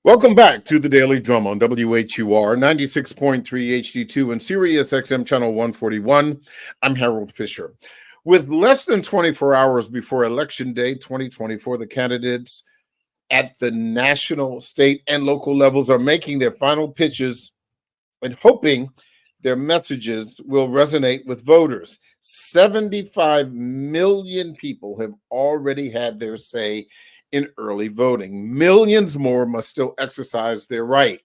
Welcome back to the Daily Drum on WHUR 96.3 HD2 and Sirius XM Channel 141. I'm Harold Fisher. With less than 24 hours before Election Day 2024, the candidates at the national, state, and local levels are making their final pitches and hoping their messages will resonate with voters. 75 million people have already had their say in early voting. Millions more must still exercise their right.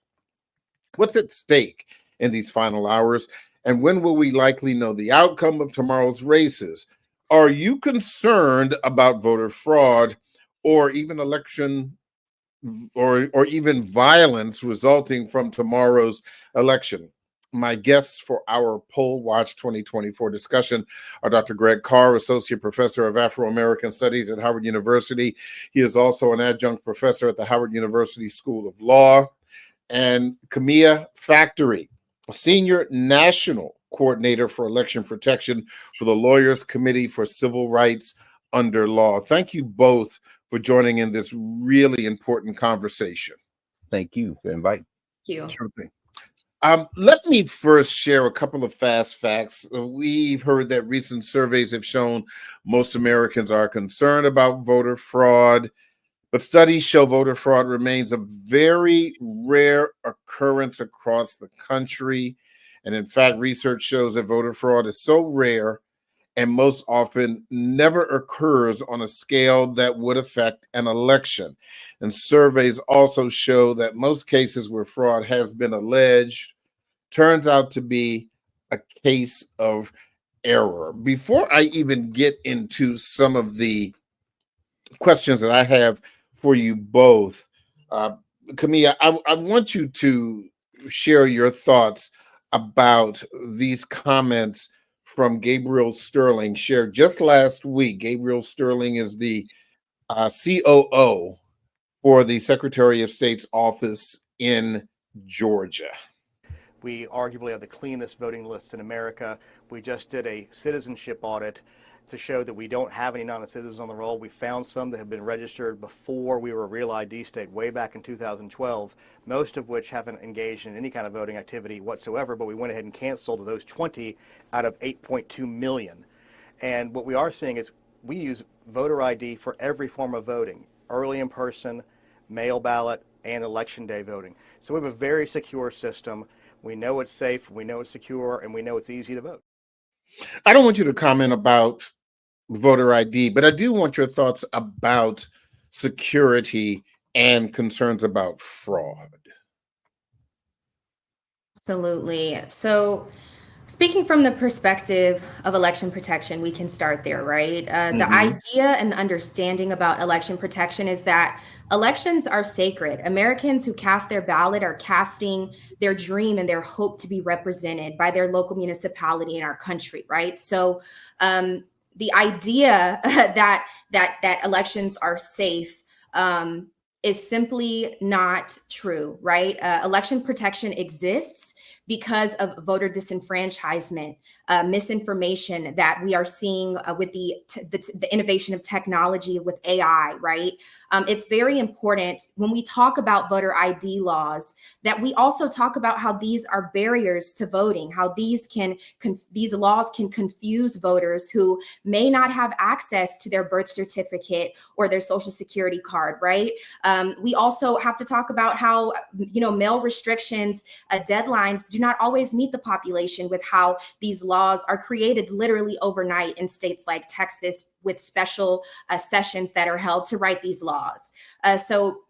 What's at stake in these final hours, and when will we likely know the outcome of tomorrow's races? Are you concerned about voter fraud or even election or even violence resulting from tomorrow's election? My guests for our Poll Watch 2024 discussion are Dr. Greg Carr, Associate Professor of Afro-American Studies at Howard University. He is also an adjunct professor at the Howard University School of Law. And Camilla Factory, a Senior National Coordinator for Election Protection for the Lawyers Committee for Civil Rights Under Law. Thank you both for joining in this really important conversation. Thank you for inviting. Thank you. Sure thing. Let me first share a couple of fast facts. We've heard that recent surveys have shown most Americans are concerned about voter fraud, but studies show voter fraud remains a very rare occurrence across the country. And in fact, research shows that voter fraud is so rare and most often never occurs on a scale that would affect an election. And surveys also show that most cases where fraud has been alleged turns out to be a case of error. Before I even get into some of the questions that I have for you both, Camilla, I want you to share your thoughts about these comments from Gabriel Sterling, shared just last week. Gabriel Sterling is the COO for the Secretary of State's office in Georgia. We arguably have the cleanest voting lists in America. We just did a citizenship audit to show that we don't have any non-citizens on the roll. We found some that have been registered before we were a real ID state way back in 2012, most of which haven't engaged in any kind of voting activity whatsoever, but we went ahead and canceled those 20 out of 8.2 million. And what we are seeing is we use voter ID for every form of voting, early in person, mail ballot, and election day voting. So we have a very secure system. We know it's safe, we know it's secure, and we know it's easy to vote. I don't want you to comment about voter ID, but I do want your thoughts about security and concerns about fraud. Absolutely. So speaking from the perspective of election protection, we can start there, right? The idea and the understanding about election protection is that elections are sacred. Americans who cast their ballot are casting their dream and their hope to be represented by their local municipality in our country, right? So the idea that elections are safe is simply not true, right? Election protection exists because of voter disenfranchisement, misinformation that we are seeing with the innovation of technology with AI, right? It's very important when we talk about voter ID laws that we also talk about how these are barriers to voting, how these laws can confuse voters who may not have access to their birth certificate or their social security card, right? We also have to talk about how, mail restrictions, deadlines do not always meet the population with how these laws are created literally overnight in states like Texas with special sessions that are held to write these laws. So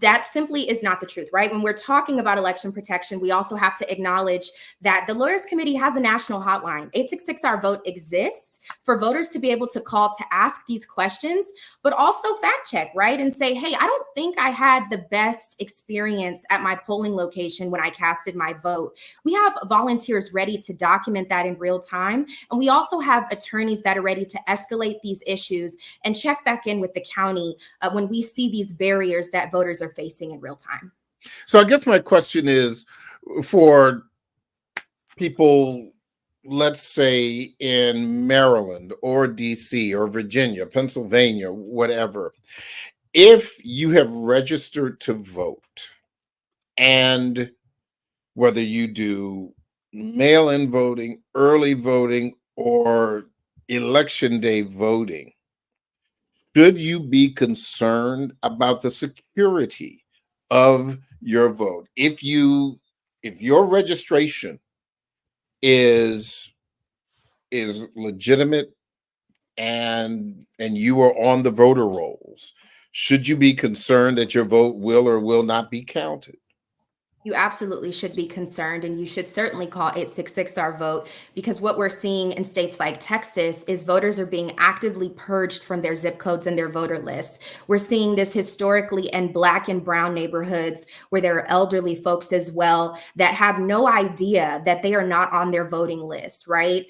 that simply is not the truth, right? When we're talking about election protection, we also have to acknowledge that the Lawyers Committee has a national hotline. 866-OUR-VOTE exists for voters to be able to call to ask these questions, but also fact check, right? And say, hey, I don't think I had the best experience at my polling location when I casted my vote. We have volunteers ready to document that in real time. And we also have attorneys that are ready to escalate these issues and check back in with the county when we see these barriers that voters are facing in real time. So I guess my question is for people, let's say in Maryland or DC or Virginia, Pennsylvania, whatever, if you have registered to vote and whether you do mail-in voting, early voting, or election day voting, should you be concerned about the security of your vote? If your registration is legitimate and you are on the voter rolls, should you be concerned that your vote will or will not be counted? You absolutely should be concerned, and you should certainly call 866-OUR-VOTE, because what we're seeing in states like Texas is voters are being actively purged from their zip codes and their voter lists. We're seeing this historically in Black and brown neighborhoods where there are elderly folks as well that have no idea that they are not on their voting list, right?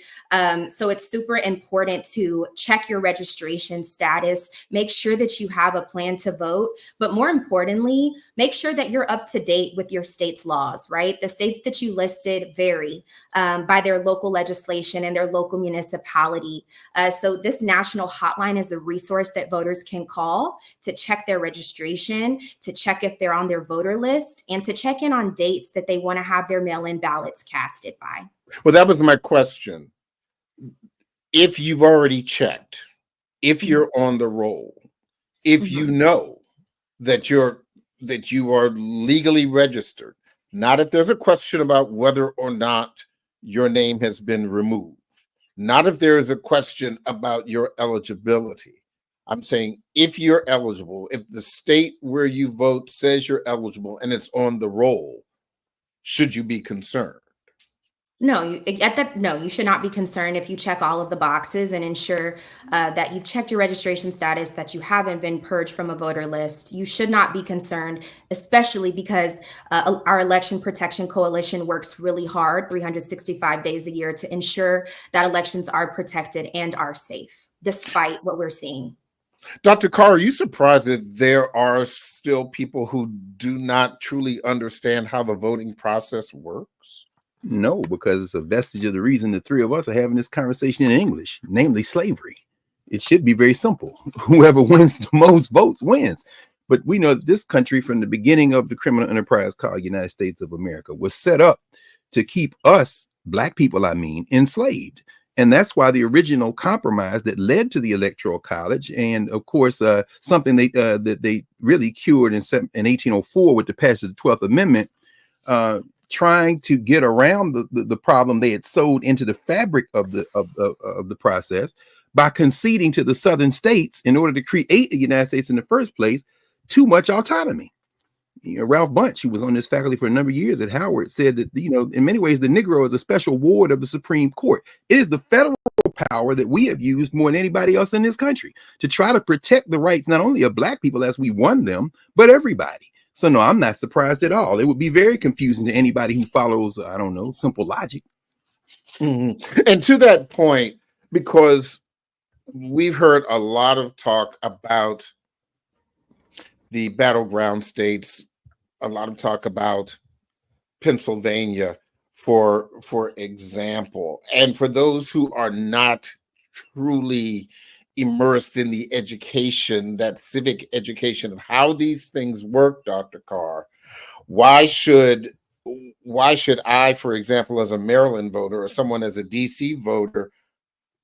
So it's super important to check your registration status, make sure that you have a plan to vote, but more importantly, make sure that you're up to date with your state's laws, right? The states that you listed vary by their local legislation and their local municipality. So this national hotline is a resource that voters can call to check their registration, to check if they're on their voter list, and to check in on dates that they want to have their mail-in ballots casted by. Well, that was my question. If you've already checked, if you're on the roll, if you know that you are legally registered, not if there's a question about whether or not your name has been removed, not if there is a question about your eligibility. I'm saying if you're eligible, if the state where you vote says you're eligible and it's on the roll, should you be concerned? No, you should not be concerned if you check all of the boxes and ensure that you've checked your registration status, that you haven't been purged from a voter list. You should not be concerned, especially because our Election Protection Coalition works really hard 365 days a year to ensure that elections are protected and are safe, despite what we're seeing. Dr. Carr, are you surprised that there are still people who do not truly understand how the voting process works? No, because it's a vestige of the reason the three of us are having this conversation in English, namely slavery. It should be very simple. Whoever wins the most votes wins. But we know that this country, from the beginning of the criminal enterprise called United States of America, was set up to keep us, Black people, enslaved. And that's why the original compromise that led to the Electoral College, and of course, something that they really cured in 1804 with the passage of the 12th Amendment, trying to get around the problem they had sewed into the fabric of the process by conceding to the southern states, in order to create the United States in the first place, too much autonomy. Ralph Bunche, who was on this faculty for a number of years at Howard, said that, in many ways, the Negro is a special ward of the Supreme Court. It is the federal power that we have used more than anybody else in this country to try to protect the rights, not only of Black people as we won them, but everybody. So no, I'm not surprised at all. It would be very confusing to anybody who follows, I don't know, simple logic. And to that point, because we've heard a lot of talk about the battleground states, a lot of talk about Pennsylvania, for example. And for those who are not truly immersed in the education, that civic education of how these things work, Dr. Carr, why should I, for example, as a Maryland voter, or someone as a DC voter,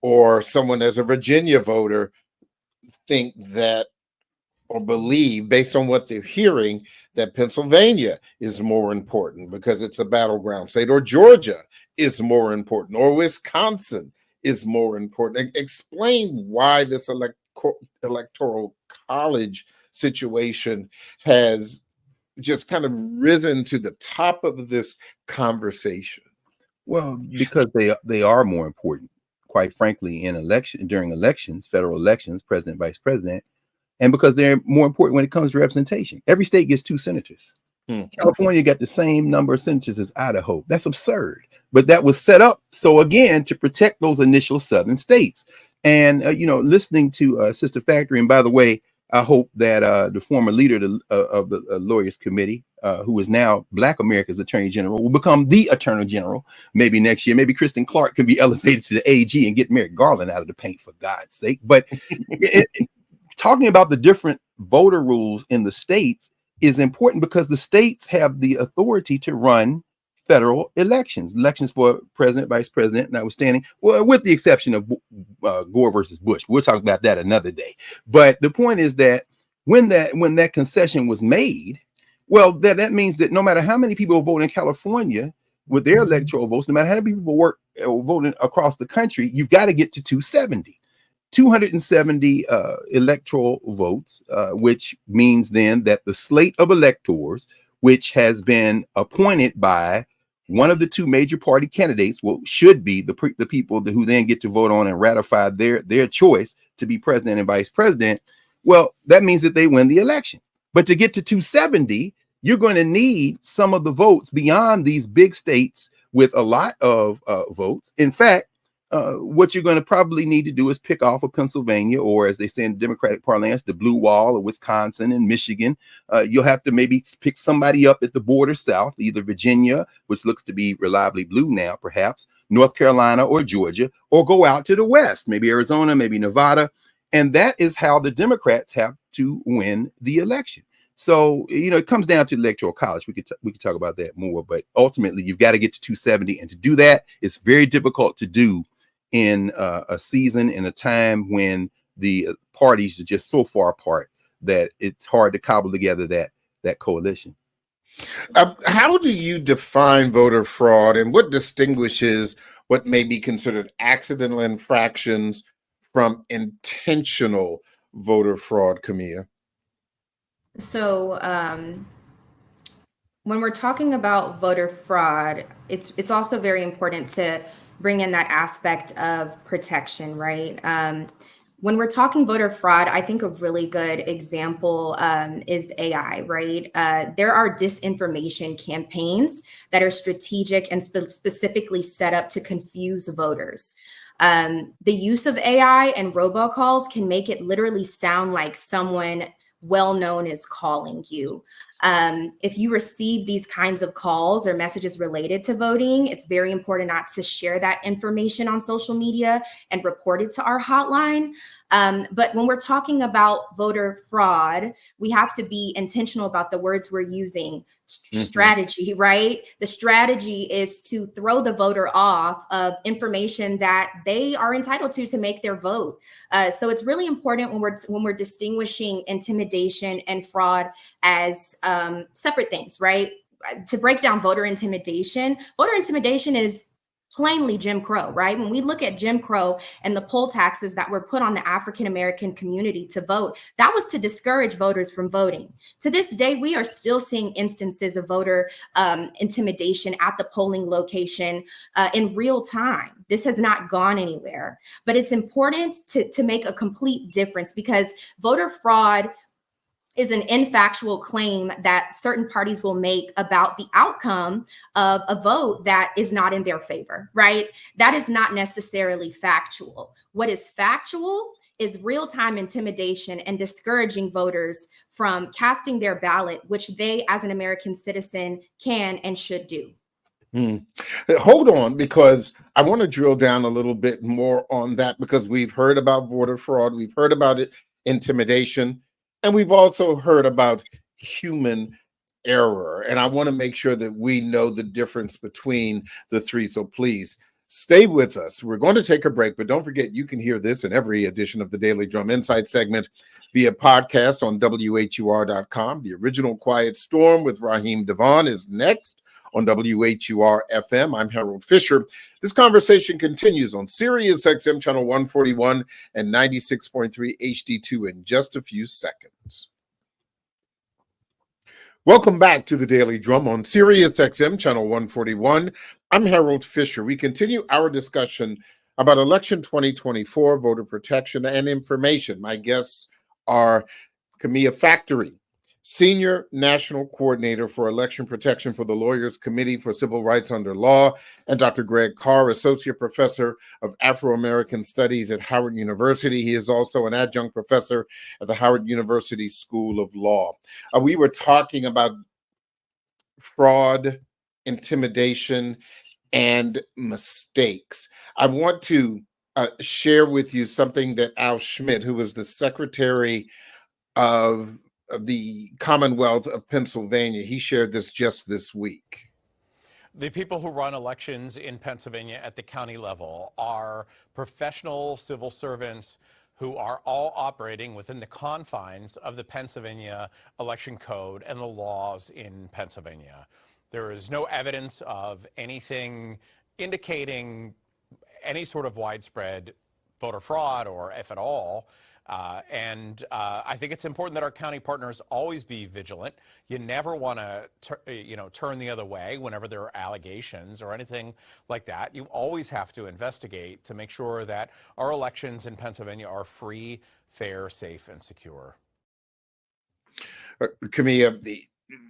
or someone as a Virginia voter, think that, or believe, based on what they're hearing, that Pennsylvania is more important because it's a battleground state, or Georgia is more important, or Wisconsin is more important? Explain why this electoral college situation has just kind of risen to the top of this conversation. Well, because they are more important, quite frankly, during elections, federal elections, president, vice president, and because they're more important when it comes to representation. Every state gets 2 senators. California got the same number of senators as Idaho. That's absurd. But that was set up, so again, to protect those initial southern states. And, listening to Sister Factory, and by the way, I hope that the former leader of the Lawyers Committee, who is now Black America's Attorney General, will become the Attorney General maybe next year. Maybe Kristen Clark can be elevated to the AG and get Merrick Garland out of the paint, for God's sake. But talking about the different voter rules in the states, is important because the states have the authority to run federal elections for president, vice president, notwithstanding, well, with the exception of Gore versus Bush. We'll talk about that another day. But the point is that when that concession was made, well, that means that no matter how many people vote in California with their electoral votes, no matter how many people voting across the country, you've got to get to 270 electoral votes, which means then that the slate of electors, which has been appointed by one of the two major party candidates, should be the people who then get to vote on and ratify their choice to be president and vice president. Well, that means that they win the election. But to get to 270, you're going to need some of the votes beyond these big states with a lot of votes. In fact, what you're going to probably need to do is pick off of Pennsylvania, or as they say in Democratic parlance, the blue wall, or Wisconsin and Michigan. You'll have to maybe pick somebody up at the border south, either Virginia, which looks to be reliably blue now, perhaps, North Carolina or Georgia, or go out to the west, maybe Arizona, maybe Nevada. And that is how the Democrats have to win the election. So, it comes down to the Electoral College. We could talk about that more, but ultimately you've got to get to 270. And to do that, it's very difficult to do in a season, in a time when the parties are just so far apart that it's hard to cobble together that coalition. How do you define voter fraud, and what distinguishes what may be considered accidental infractions from intentional voter fraud, Camilla? So when we're talking about voter fraud, it's also very important to bring in that aspect of protection, right? When we're talking voter fraud, I think a really good example is AI, right? There are disinformation campaigns that are strategic and specifically set up to confuse voters. The use of AI and robocalls can make it literally sound like someone well-known is calling you. If you receive these kinds of calls or messages related to voting, it's very important not to share that information on social media and report it to our hotline. But when we're talking about voter fraud, we have to be intentional about the words we're using. Strategy, right? The strategy is to throw the voter off of information that they are entitled to make their vote. So it's really important when we're distinguishing intimidation and fraud as separate things, right? To break down voter intimidation is plainly Jim Crow, right? When we look at Jim Crow and the poll taxes that were put on the African-American community to vote, that was to discourage voters from voting. To this day, we are still seeing instances of voter intimidation at the polling location in real time. This has not gone anywhere, but it's important to make a complete difference, because voter fraud is an infactual claim that certain parties will make about the outcome of a vote that is not in their favor, right? That is not necessarily factual. What is factual is real-time intimidation and discouraging voters from casting their ballot, which they, as an American citizen, can and should do. Hold on, because I want to drill down a little bit more on that, because we've heard about voter fraud, we've heard about it, intimidation, and we've also heard about human error. And I want to make sure that we know the difference between the three. So please stay with us. We're going to take a break, but don't forget, you can hear this in every edition of the Daily Drum Insight segment via podcast on WHUR.com. The original Quiet Storm with Raheem Devon is next on WHUR-FM. I'm Harold Fisher. This conversation continues on Sirius XM channel 141 and 96.3 HD2 in just a few seconds. Welcome back to the Daily Drum on Sirius XM channel 141. I'm Harold Fisher. We continue our discussion about election 2024, voter protection and information. My guests are Camilla Factory, Senior National Coordinator for Election Protection for the Lawyers Committee for Civil Rights Under Law, and Dr. Greg Carr, Associate Professor of Afro-American Studies at Howard University. He is also an adjunct professor at the Howard University School of Law. We were talking about fraud, intimidation, and mistakes. I want to share with you something that Al Schmidt, who was the Secretary of the Commonwealth of Pennsylvania. He shared this just this week. The people who run elections in Pennsylvania at the county level are professional civil servants who are all operating within the confines of the Pennsylvania election code and the laws in Pennsylvania. There is no evidence of anything indicating any sort of widespread voter fraud, or if at all. I think it's important that our county partners always be vigilant. You never want to, turn the other way whenever there are allegations or anything like that. You always have to investigate to make sure that our elections in Pennsylvania are free, fair, safe, and secure. Camilla,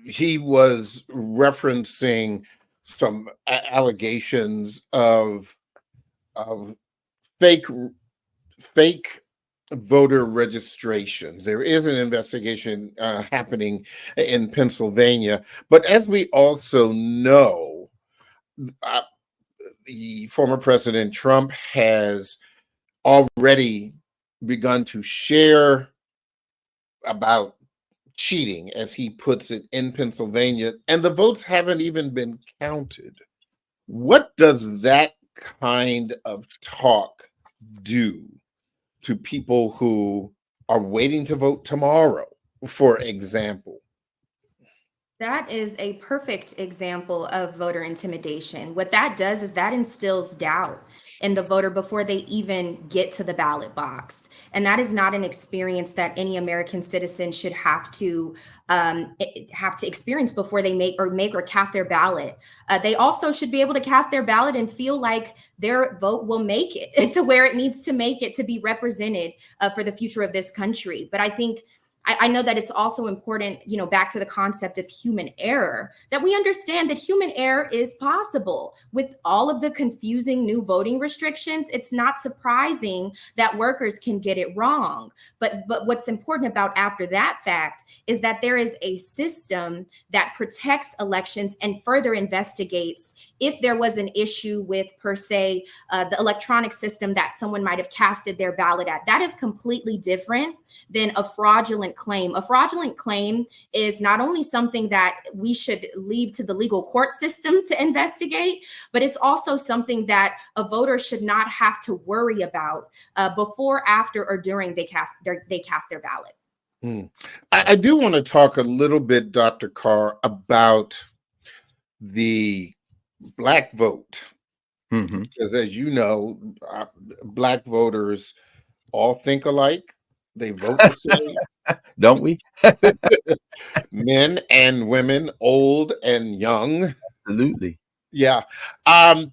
he was referencing some allegations of fake voter registration. There is an investigation happening in Pennsylvania, but as we also know, the former President Trump has already begun to share about cheating, as he puts it, in Pennsylvania, and the votes haven't even been counted. What does that kind of talk do to people who are waiting to vote tomorrow, for example? That is a perfect example of voter intimidation. What that does is that instills doubt in the voter before they even get to the ballot box. And that is not an experience that any American citizen should have to experience before they make or cast their ballot. They also should be able to cast their ballot and feel like their vote will make it to where it needs to make it to be represented for the future of this country. But I think I know that it's also important, back to the concept of human error, that we understand that human error is possible. With all of the confusing new voting restrictions, it's not surprising that workers can get it wrong. But what's important about after that fact is that there is a system that protects elections and further investigates if there was an issue with, per se, the electronic system that someone might have casted their ballot at. That is completely different than a fraudulent claim. A fraudulent claim is not only something that we should leave to the legal court system to investigate, but it's also something that a voter should not have to worry about before, after, or during they cast their ballot. I do want to talk a little bit, Dr. Carr, about the Black vote. Because as you know, Black voters all think alike. They vote the same. Don't we? Men and women, old and young. Absolutely. Yeah. In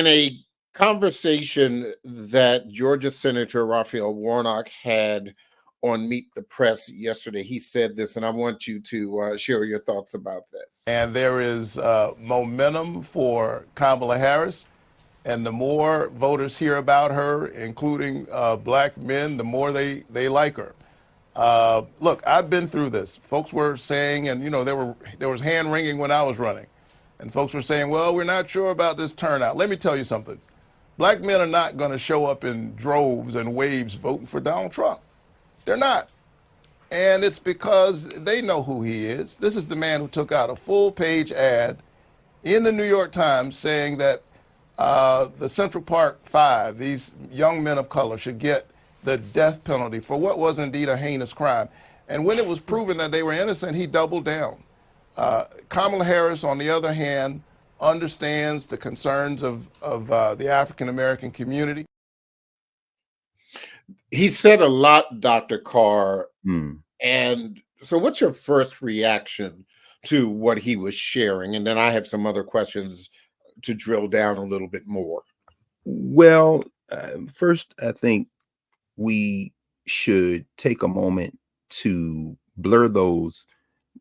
a conversation that Georgia Senator Raphael Warnock had on Meet the Press yesterday, he said this, and I want you to share your thoughts about this. And there is momentum for Kamala Harris. And the more voters hear about her, including Black men, the more they like her. Look, I've been through this. Folks were saying, and there was hand wringing when I was running, and folks were saying, well, we're not sure about this turnout. Let me tell you something. Black men are not going to show up in droves and waves voting for Donald Trump. They're not. And it's because they know who he is. This is the man who took out a full-page ad in the New York Times saying that the Central Park Five, these young men of color, should get the death penalty for what was indeed a heinous crime. And when it was proven that they were innocent, he doubled down. Kamala Harris, on the other hand, understands the concerns of the African-American community. He said a lot, Dr. Carr. And so what's your first reaction to what he was sharing? And then I have some other questions to drill down a little bit more. Well, first, I think we should take a moment to blur those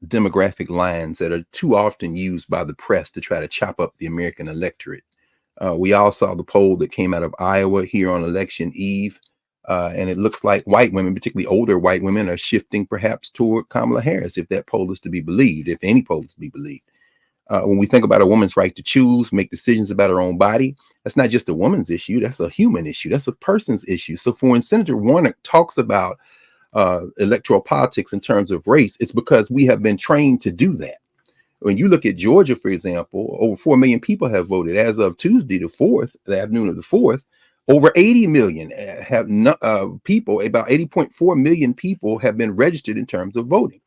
demographic lines that are too often used by the press to try to chop up the American electorate. We all saw the poll that came out of Iowa here on election eve, and it looks like white women, particularly older white women, are shifting perhaps toward Kamala Harris, if that poll is to be believed, if any poll is to be believed. When we think about a woman's right to choose, make decisions about her own body, that's not just a woman's issue. That's a human issue. That's a person's issue. So for when Senator Warnock talks about electoral politics in terms of race, it's because we have been trained to do that. When you look at Georgia, for example, over 4 million people have voted. As of Tuesday, the afternoon of the 4th, over 80 million people, about 80.4 million people have been registered in terms of voting.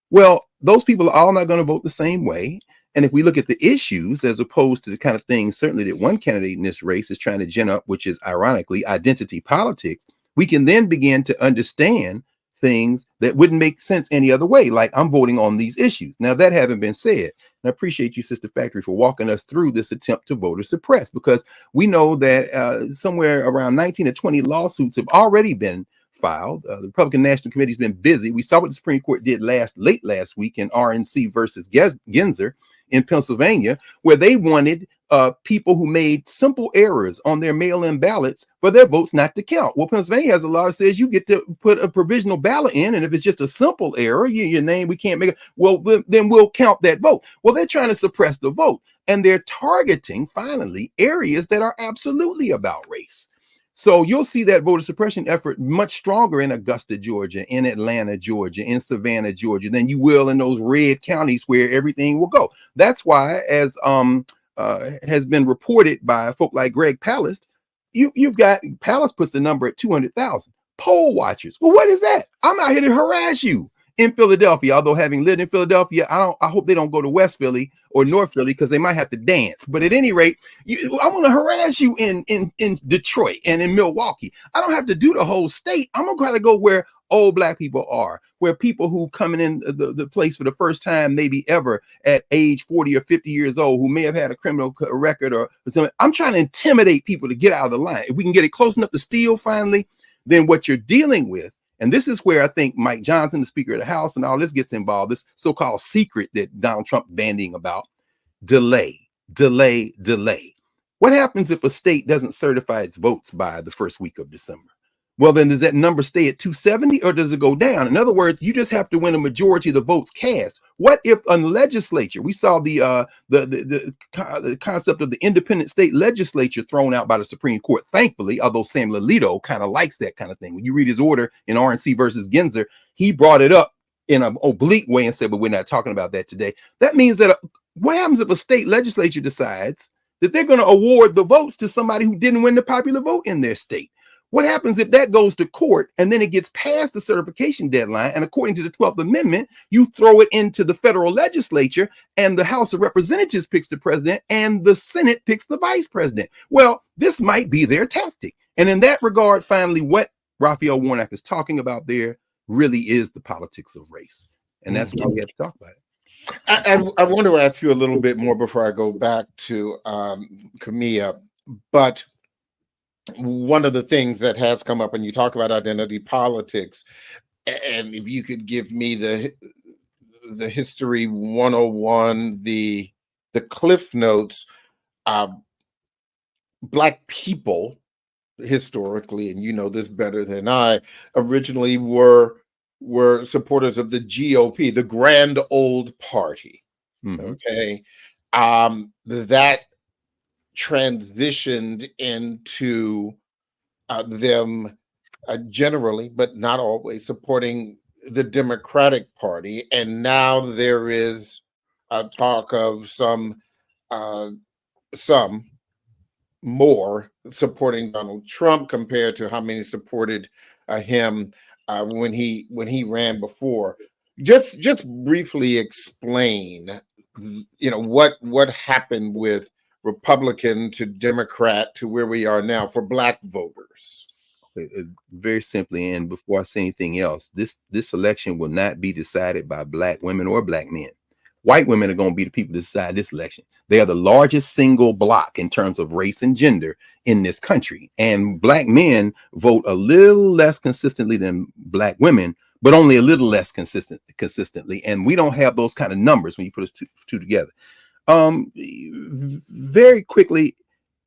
Well, those people are all not going to vote the same way. And if we look at the issues, as opposed to the kind of things certainly that one candidate in this race is trying to gin up, which is ironically identity politics, we can then begin to understand things that wouldn't make sense any other way, like I'm voting on these issues. Now, that having been said, and I appreciate you, Sister Factory, for walking us through this attempt to voter suppress, because we know that somewhere around 19 or 20 lawsuits have already been filed. The Republican National Committee has been busy. We saw what the Supreme Court did late last week in RNC versus Genzer in Pennsylvania, where they wanted people who made simple errors on their mail-in ballots for their votes not to count. Well, Pennsylvania has a law that says you get to put a provisional ballot in, and if it's just a simple error, your name, we can't make it, well, then we'll count that vote. Well, they're trying to suppress the vote, and they're targeting, finally, areas that are absolutely about race. So you'll see that voter suppression effort much stronger in Augusta, Georgia, in Atlanta, Georgia, in Savannah, Georgia, than you will in those red counties where everything will go. That's why, as has been reported by folk like Greg Palast, you've got, Palast puts the number at 200,000 poll watchers. Well, what is that? I'm out here to harass you in Philadelphia. Although having lived in Philadelphia, I hope they don't go to West Philly or North Philly, because they might have to dance. But at any rate, I want to harass you in Detroit and in Milwaukee. I don't have to do the whole state. I'm gonna try to go where old Black people are, where people who coming in the place for the first time, maybe ever at age 40 or 50 years old, who may have had a criminal record or something. I'm trying to intimidate people to get out of the line. If we can get it close enough to steal finally, then what you're dealing with, and this is where I think Mike Johnson, the Speaker of the House, and all this gets involved, this so-called secret that Donald Trump bandying about, delay. What happens if a state doesn't certify its votes by the first week of December? Well, then does that number stay at 270 or does it go down? In other words, you just have to win a majority of the votes cast. What if a legislature, we saw the concept of the independent state legislature thrown out by the Supreme Court, thankfully, although Samuel Alito kind of likes that kind of thing. When you read his order in RNC versus Genzer, he brought it up in an oblique way and said, but we're not talking about that today. That means that what happens if a state legislature decides that they're going to award the votes to somebody who didn't win the popular vote in their state? What happens if that goes to court and then it gets past the certification deadline? And according to the 12th Amendment, you throw it into the federal legislature and the House of Representatives picks the president and the Senate picks the vice president. Well, this might be their tactic. And in that regard, finally, what Raphael Warnock is talking about there really is the politics of race. And that's why we have to talk about it. I want to ask you a little bit more before I go back to Camilla, but one of the things that has come up when you talk about identity politics, and if you could give me the history 101, the cliff notes, Black people historically, and you know this better than I, originally were supporters of the GOP, the Grand Old Party. Okay. That transitioned into them generally, but not always, supporting the Democratic Party. And now there is a talk of some more supporting Donald Trump compared to how many supported him when he ran before. Just briefly explain, what happened with Republican to Democrat to where we are now for Black voters. Very simply, and before I say anything else, this election will not be decided by Black women or Black men. White women are going to be the people to decide this election. They are the largest single block in terms of race and gender in this country. And Black men vote a little less consistently than Black women, but only a little less consistently. And we don't have those kind of numbers when you put us two together. Very quickly,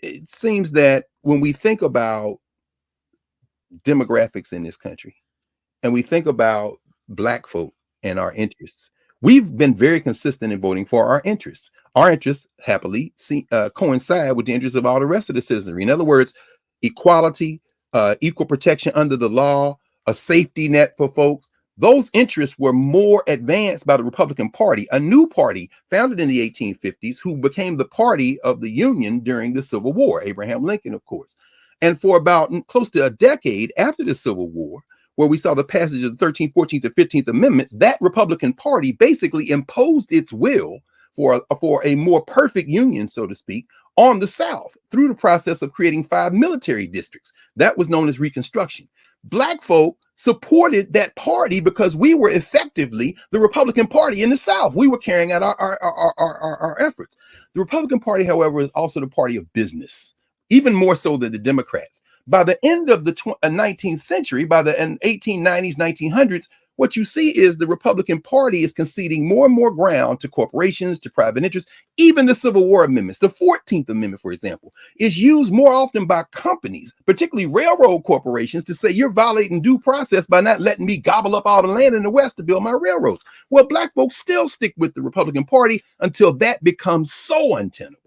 it seems that when we think about demographics in this country and we think about Black folk and our interests, we've been very consistent in voting for our interests. Our interests happily coincide with the interests of all the rest of the citizenry. In other words, equality, equal protection under the law, a safety net for folks. Those interests were more advanced by the Republican Party, a new party founded in the 1850s, who became the party of the Union during the Civil War, Abraham Lincoln, of course. And for about close to a decade after the Civil War, where we saw the passage of the 13th, 14th, and 15th Amendments, that Republican Party basically imposed its will for a more perfect union, so to speak, on the South through the process of creating 5 military districts. That was known as Reconstruction. Black folk supported that party because we were effectively the Republican Party in the South. We were carrying out our efforts. The Republican Party, however, is also the party of business, even more so than the Democrats. By the end of the 19th century, by the 1890s, 1900s, what you see is the Republican Party is conceding more and more ground to corporations, to private interests. Even the Civil War amendments, the 14th Amendment, for example, is used more often by companies, particularly railroad corporations, to say you're violating due process by not letting me gobble up all the land in the West to build my railroads. Well, Black folks still stick with the Republican Party until that becomes so untenable.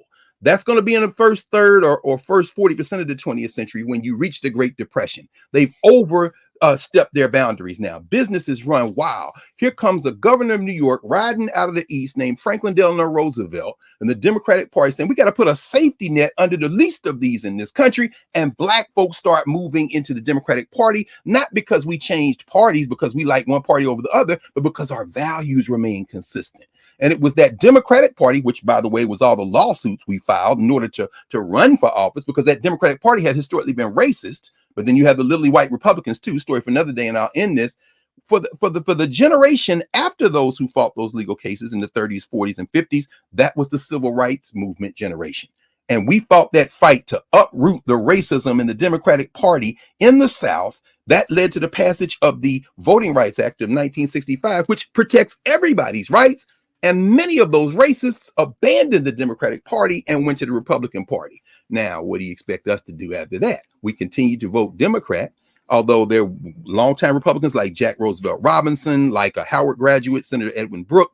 That's going to be in the first third or first 40% of the 20th century when you reach the Great Depression. They've overstepped their boundaries now. Businesses run wild. Here comes a governor of New York riding out of the East named Franklin Delano Roosevelt, and the Democratic Party saying we got to put a safety net under the least of these in this country. And Black folks start moving into the Democratic Party, not because we changed parties, because we like one party over the other, but because our values remain consistent. And it was that Democratic Party, which, by the way, was all the lawsuits we filed in order to run for office, because that Democratic Party had historically been racist. But then you have the lily white Republicans, too. Story for another day, and I'll end this. For the generation after those who fought those legal cases in the 30s, 40s, and 50s, that was the civil rights movement generation. And we fought that fight to uproot the racism in the Democratic Party in the South. That led to the passage of the Voting Rights Act of 1965, which protects everybody's rights. And many of those racists abandoned the Democratic Party and went to the Republican Party. Now, what do you expect us to do after that? We continue to vote Democrat, although there are longtime Republicans like Jack Roosevelt Robinson, like a Howard graduate, Senator Edwin Brooke,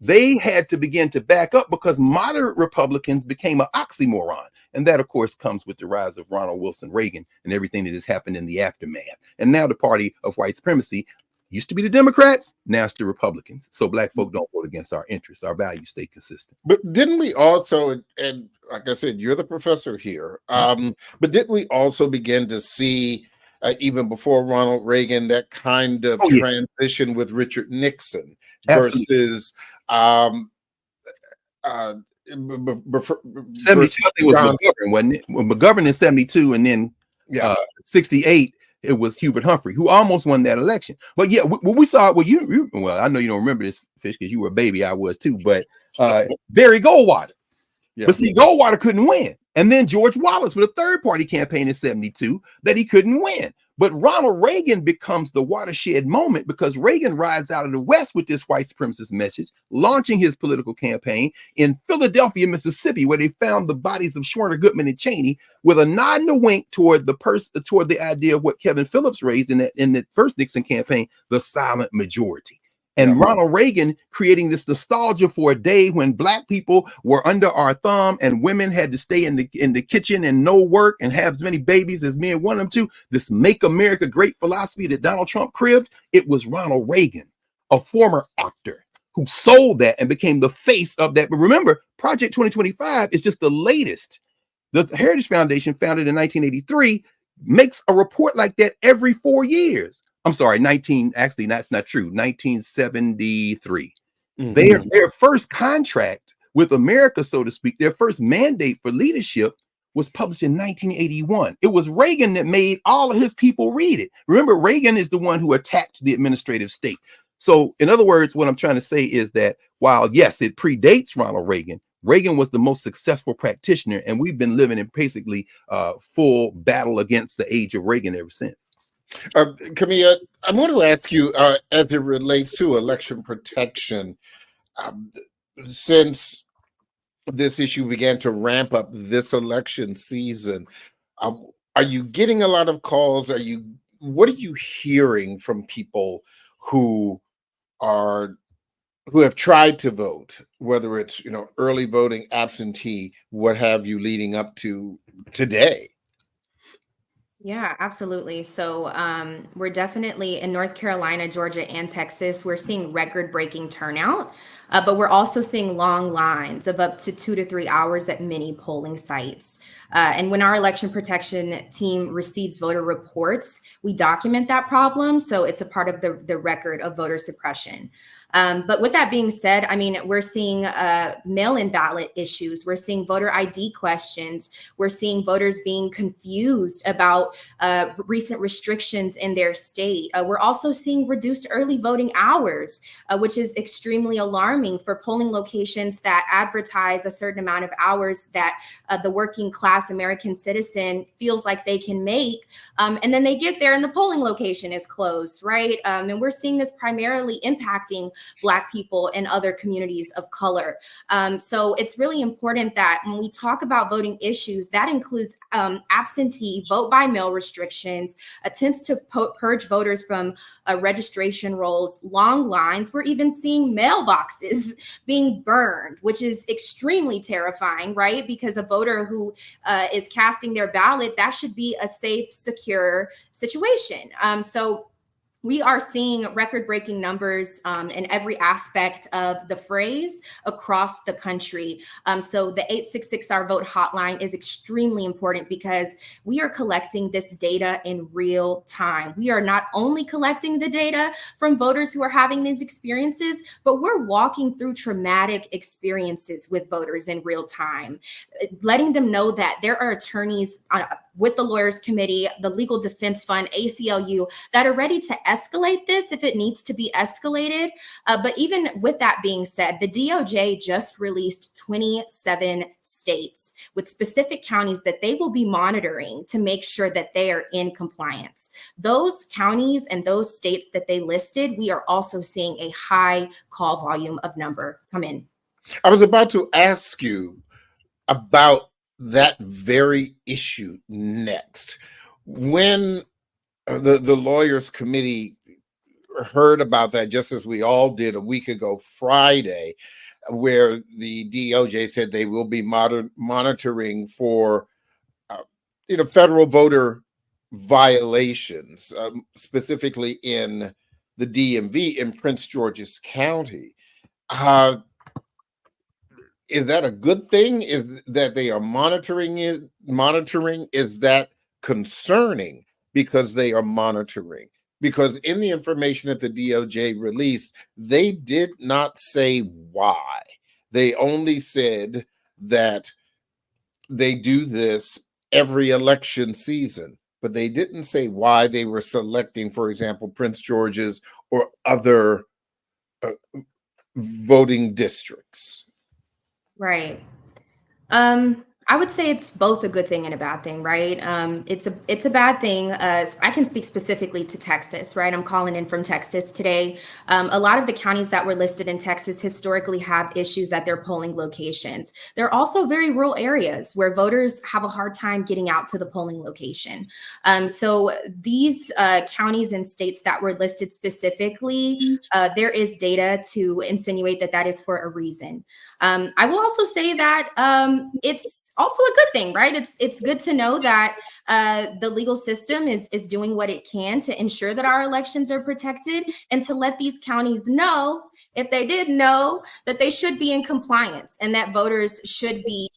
they had to begin to back up because moderate Republicans became an oxymoron. And that, of course, comes with the rise of Ronald Wilson Reagan and everything that has happened in the aftermath. And now the party of white supremacy used to be the Democrats, now it's the Republicans. So Black folk don't vote against our interests. Our values stay consistent. But didn't we also, and like I said, you're the professor here, but didn't we also begin to see, even before Ronald Reagan, that kind of transition with Richard Nixon versus 72, I think it was McGovern, wasn't it? Well, McGovern in 72, and then 68, it was Hubert Humphrey, who almost won that election. But yeah, we saw, well, I know you don't remember this, Fish, because you were a baby, I was too, but Barry Goldwater. Yeah. But see, Goldwater couldn't win. And then George Wallace with a third party campaign in 72 that he couldn't win. But Ronald Reagan becomes the watershed moment because Reagan rides out of the West with this white supremacist message, launching his political campaign in Philadelphia, Mississippi, where they found the bodies of Schwerner, Goodman, and Cheney, with a nod and a wink toward the idea of what Kevin Phillips raised in the first Nixon campaign, the silent majority. And Ronald Reagan creating this nostalgia for a day when Black people were under our thumb and women had to stay in the kitchen and no work and have as many babies as men wanted them to. This Make America Great philosophy that Donald Trump cribbed, it was Ronald Reagan, a former actor, who sold that and became the face of that. But remember, Project 2025 is just the latest. The Heritage Foundation, founded in 1983, makes a report like that every 4 years. I'm sorry, actually, that's not true. 1973. Mm-hmm. Their first contract with America, so to speak, their first mandate for leadership was published in 1981. It was Reagan that made all of his people read it. Remember, Reagan is the one who attacked the administrative state. So in other words, what I'm trying to say is that while, yes, it predates Ronald Reagan, Reagan was the most successful practitioner, and we've been living in basically full battle against the age of Reagan ever since. Camilla, I want to ask you, as it relates to election protection, since this issue began to ramp up this election season, are you getting a lot of calls? What are you hearing from people who have tried to vote, whether it's early voting, absentee, what have you, leading up to today? Yeah, absolutely. So we're definitely in North Carolina, Georgia, and Texas. We're seeing record-breaking turnout, but we're also seeing long lines of up to 2 to 3 hours at many polling sites. And when our election protection team receives voter reports, we document that problem. So it's a part of the record of voter suppression. But with that being said, I mean, we're seeing mail-in ballot issues. We're seeing voter ID questions. We're seeing voters being confused about recent restrictions in their state. We're also seeing reduced early voting hours, which is extremely alarming for polling locations that advertise a certain amount of hours that the working class American citizen feels like they can make. And then they get there and the polling location is closed, right? And we're seeing this primarily impacting Black people and other communities of color. So it's really important that when we talk about voting issues, that includes absentee vote by mail restrictions, attempts to purge voters from registration rolls, long lines. We're even seeing mailboxes being burned, which is extremely terrifying, right? Because a voter who is casting their ballot, that should be a safe, secure situation. So we are seeing record-breaking numbers in every aspect of the phrase across the country. So the 866 Our Vote hotline is extremely important because we are collecting this data in real time. We are not only collecting the data from voters who are having these experiences, but we're walking through traumatic experiences with voters in real time, letting them know that there are attorneys with the Lawyers Committee, the Legal Defense Fund, ACLU, that are ready to escalate this if it needs to be escalated. But even with that being said, the DOJ just released 27 states with specific counties that they will be monitoring to make sure that they are in compliance. Those counties and those states that they listed, we are also seeing a high call volume of number come in. I was about to ask you about that very issue next. When the Lawyers Committee heard about that, just as we all did a week ago Friday, where the DOJ said they will be monitoring for federal voter violations, specifically in the DMV in Prince George's County. Is that a good thing? Is that they are monitoring it? Monitoring, is that concerning because they are monitoring? Because in the information that the DOJ released, they did not say why. They only said that they do this every election season, but they didn't say why they were selecting, for example, Prince George's or other voting districts. Right. I would say it's both a good thing and a bad thing, right? It's a bad thing. I can speak specifically to Texas, right? I'm calling in from Texas today. A lot of the counties that were listed in Texas historically have issues at their polling locations. There are also very rural areas where voters have a hard time getting out to the polling location. So these counties and states that were listed specifically, there is data to insinuate that that is for a reason. I will also say that it's also a good thing, right? It's good to know that the legal system is doing what it can to ensure that our elections are protected, and to let these counties know, if they did know, that they should be in compliance and that voters should be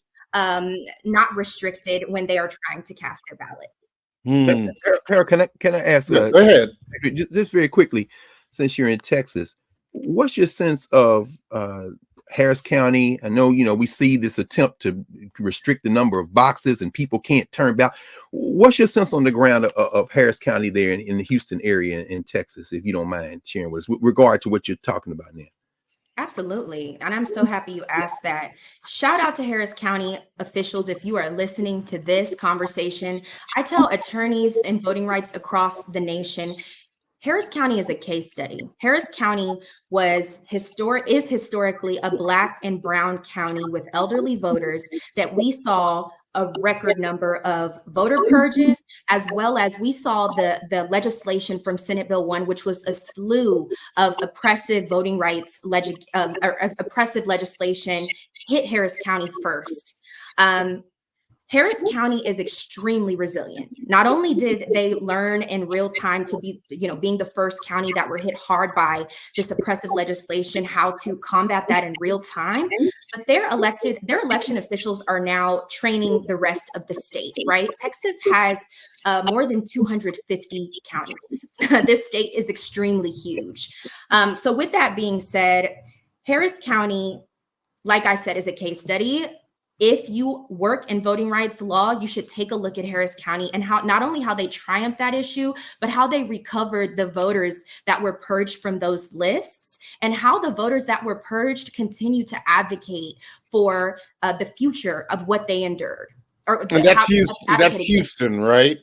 not restricted when they are trying to cast their ballot. Carol, can I ask? Yeah, go ahead. Just very quickly, since you're in Texas, what's your sense of Harris County? I know, we see this attempt to restrict the number of boxes and people can't turn back. What's your sense on the ground of Harris County there in the Houston area in Texas, if you don't mind sharing with us, with regard to what you're talking about now? Absolutely. And I'm so happy you asked that. Shout out to Harris County officials. If you are listening to this conversation, I tell attorneys and voting rights across the nation, Harris County is a case study. Harris County is historically a Black and brown county with elderly voters that we saw a record number of voter purges, as well as we saw the legislation from Senate Bill 1, which was a slew of oppressive voting rights, oppressive legislation hit Harris County first. Harris County is extremely resilient. Not only did they learn in real time to be, being the first county that were hit hard by this oppressive legislation, how to combat that in real time, but their election officials are now training the rest of the state, right? Texas has more than 250 counties. This state is extremely huge. So with that being said, Harris County, like I said, is a case study. If you work in voting rights law, you should take a look at Harris County and how not only how they triumphed that issue, but how they recovered the voters that were purged from those lists, and how the voters that were purged continue to advocate for the future of what they endured. And that's Houston. That's Houston, right?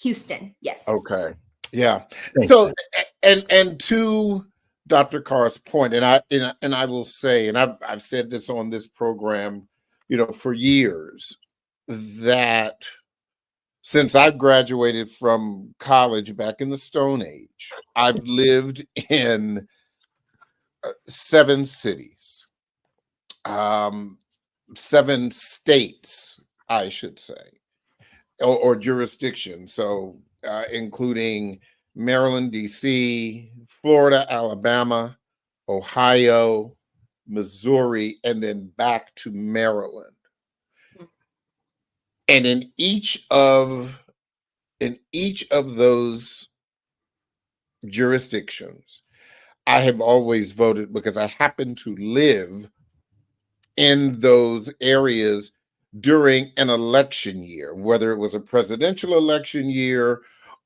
Houston, yes. Okay. Yeah. Thank So, and to Dr. Carr's point, and I will say, and I've said this on this program, for years, that since I've graduated from college back in the Stone Age, I've lived in 7 cities, 7 states, I should say, or jurisdictions. So, including Maryland, D.C., Florida, Alabama, Ohio, Missouri, and then back to Maryland. And in each of those jurisdictions, I have always voted because I happen to live in those areas during an election year, whether it was a presidential election year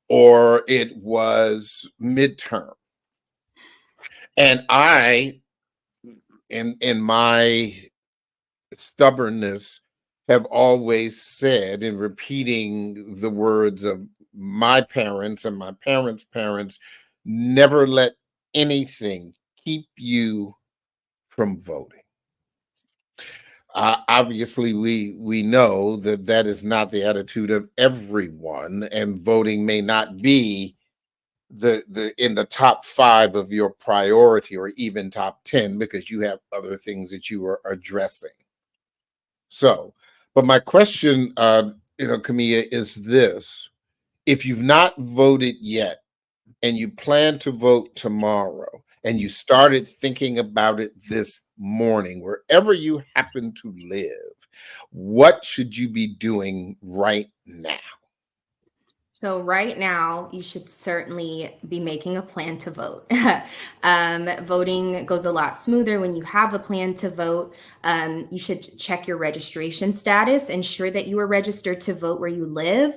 or it was midterm. And I, in my stubbornness, have always said, in repeating the words of my parents and my parents' parents, never let anything keep you from voting. Obviously, we know that is not the attitude of everyone, and voting may not be in the top 5 of your priority, or even top 10, because you have other things that you are addressing. So, but my question, Camilla, is this: if you've not voted yet and you plan to vote tomorrow, and you started thinking about it this morning, wherever you happen to live, what should you be doing right now? So right now, you should certainly be making a plan to vote. Voting goes a lot smoother when you have a plan to vote. You should check your registration status, ensure that you are registered to vote where you live.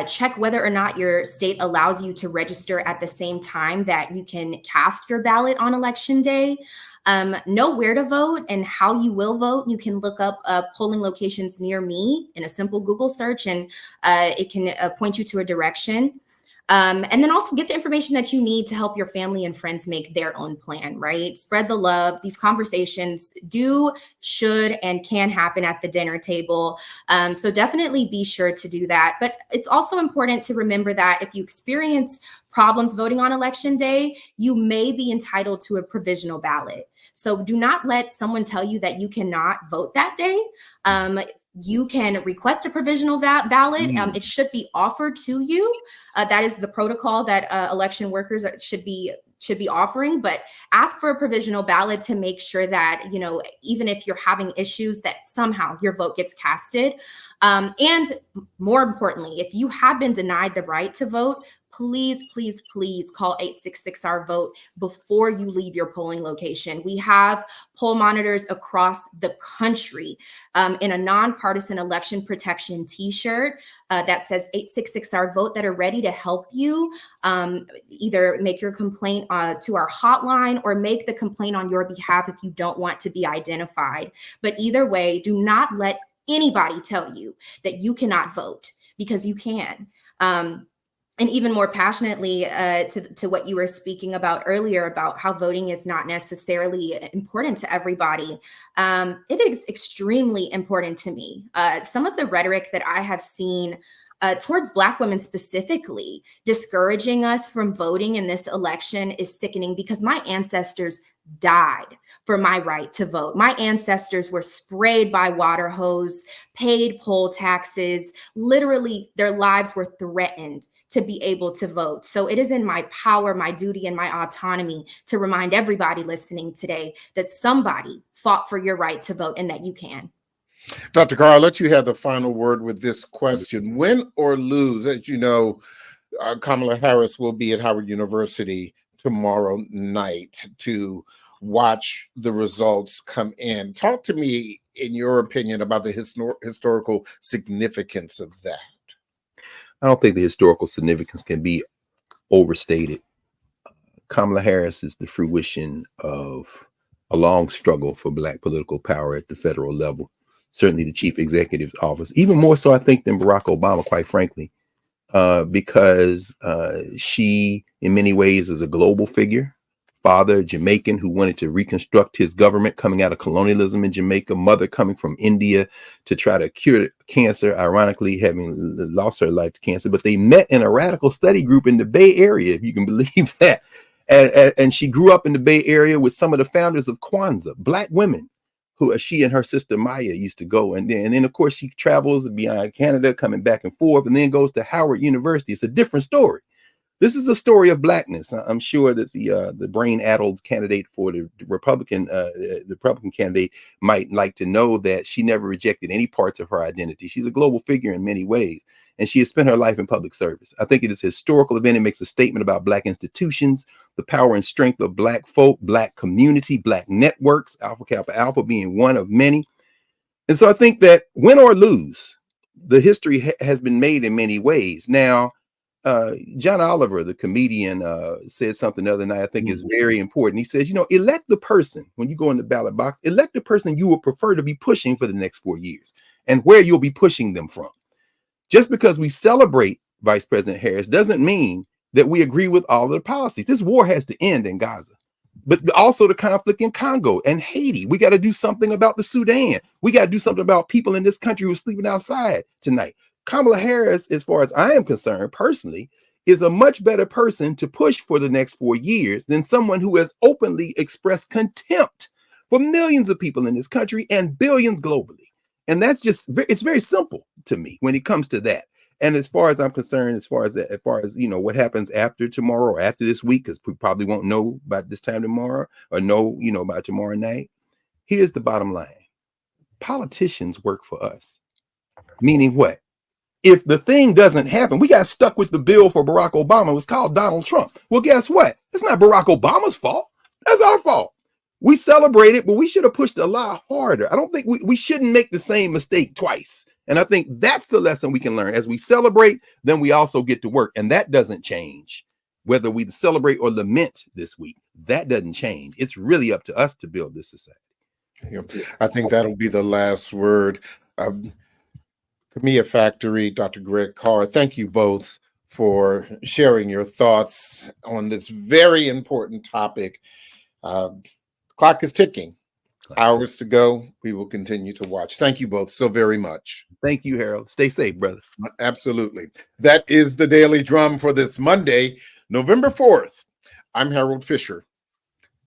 Check whether or not your state allows you to register at the same time that you can cast your ballot on election day. Know where to vote and how you will vote. You can look up polling locations near me in a simple Google search, and it can point you to a direction. And then also get the information that you need to help your family and friends make their own plan, right? Spread the love. These conversations should, and can happen at the dinner table. So definitely be sure to do that. But it's also important to remember that if you experience problems voting on election day, you may be entitled to a provisional ballot. So do not let someone tell you that you cannot vote that day. You can request a provisional ballot. It should be offered to you. That is the protocol that election workers should be offering, but ask for a provisional ballot to make sure that, even if you're having issues, that somehow your vote gets casted. And more importantly, if you have been denied the right to vote, please, please, please call 866-OUR-VOTE before you leave your polling location. We have poll monitors across the country in a nonpartisan election protection t-shirt that says 866-OUR-VOTE that are ready to help you either make your complaint to our hotline or make the complaint on your behalf if you don't want to be identified. But either way, do not let anybody tell you that you cannot vote, because you can. And even more passionately to what you were speaking about earlier about how voting is not necessarily important to everybody. It is extremely important to me. Some of the rhetoric that I have seen towards Black women specifically, discouraging us from voting in this election is sickening, because my ancestors died for my right to vote. My ancestors were sprayed by water hose, paid poll taxes. Literally, their lives were threatened to be able to vote. So it is in my power, my duty, and my autonomy to remind everybody listening today that somebody fought for your right to vote and that you can. Dr. Carr, I'll let you have the final word with this question. Win or lose, as you know, Kamala Harris will be at Howard University tomorrow night to watch the results come in. Talk to me, in your opinion, about the historical significance of that. I don't think the historical significance can be overstated. Kamala Harris is the fruition of a long struggle for Black political power at the federal level. Certainly the chief executive's office, even more so, I think, than Barack Obama, quite frankly, because she, in many ways, is a global figure. Father, Jamaican, who wanted to reconstruct his government coming out of colonialism in Jamaica. Mother coming from India to try to cure cancer, ironically having lost her life to cancer. But they met in a radical study group in the Bay Area, if you can believe that. And she grew up in the Bay Area with some of the founders of Kwanzaa, Black women, who she and her sister Maya used to go. And then, of course, she travels beyond Canada, coming back and forth, and then goes to Howard University. It's a different story. This is a story of Blackness. I'm sure that the brain-addled candidate for the Republican candidate might like to know that she never rejected any parts of her identity. She's a global figure in many ways, and she has spent her life in public service. I think it is a historical event. It makes a statement about Black institutions, the power and strength of Black folk, Black community, Black networks, Alpha Kappa Alpha being one of many. And so I think that win or lose, the history has been made in many ways. Now, John Oliver, the comedian, said something the other night I think is very important. He says, elect the person, when you go in the ballot box, elect the person you would prefer to be pushing for the next 4 years and where you'll be pushing them from. Just because we celebrate Vice President Harris doesn't mean that we agree with all of the policies. This war has to end in Gaza, but also the conflict in Congo and Haiti. We got to do something about the Sudan. We got to do something about people in this country who are sleeping outside tonight. Kamala Harris, as far as I am concerned personally, is a much better person to push for the next 4 years than someone who has openly expressed contempt for millions of people in this country and billions globally. And that's just, it's very simple to me when it comes to that. And as far as I'm concerned, as far as what happens after tomorrow or after this week, because we probably won't know by this time tomorrow or know, by tomorrow night. Here's the bottom line. Politicians work for us. Meaning what? If the thing doesn't happen, we got stuck with the bill for Barack Obama. It was called Donald Trump. Well, guess what? It's not Barack Obama's fault. That's our fault. We celebrated, but we should have pushed a lot harder. I don't think we shouldn't make the same mistake twice. And I think that's the lesson we can learn. As we celebrate, then we also get to work. And that doesn't change. Whether we celebrate or lament this week, that doesn't change. It's really up to us to build this society. Yeah, I think that'll be the last word. Camilla Factory, Dr. Greg Carr, thank you both for sharing your thoughts on this very important topic. Clock is ticking. Hours to go. We will continue to watch. Thank you both so very much. Thank you, Harold. Stay safe, brother. Absolutely. That is the Daily Drum for this Monday, November 4th. I'm Harold Fisher.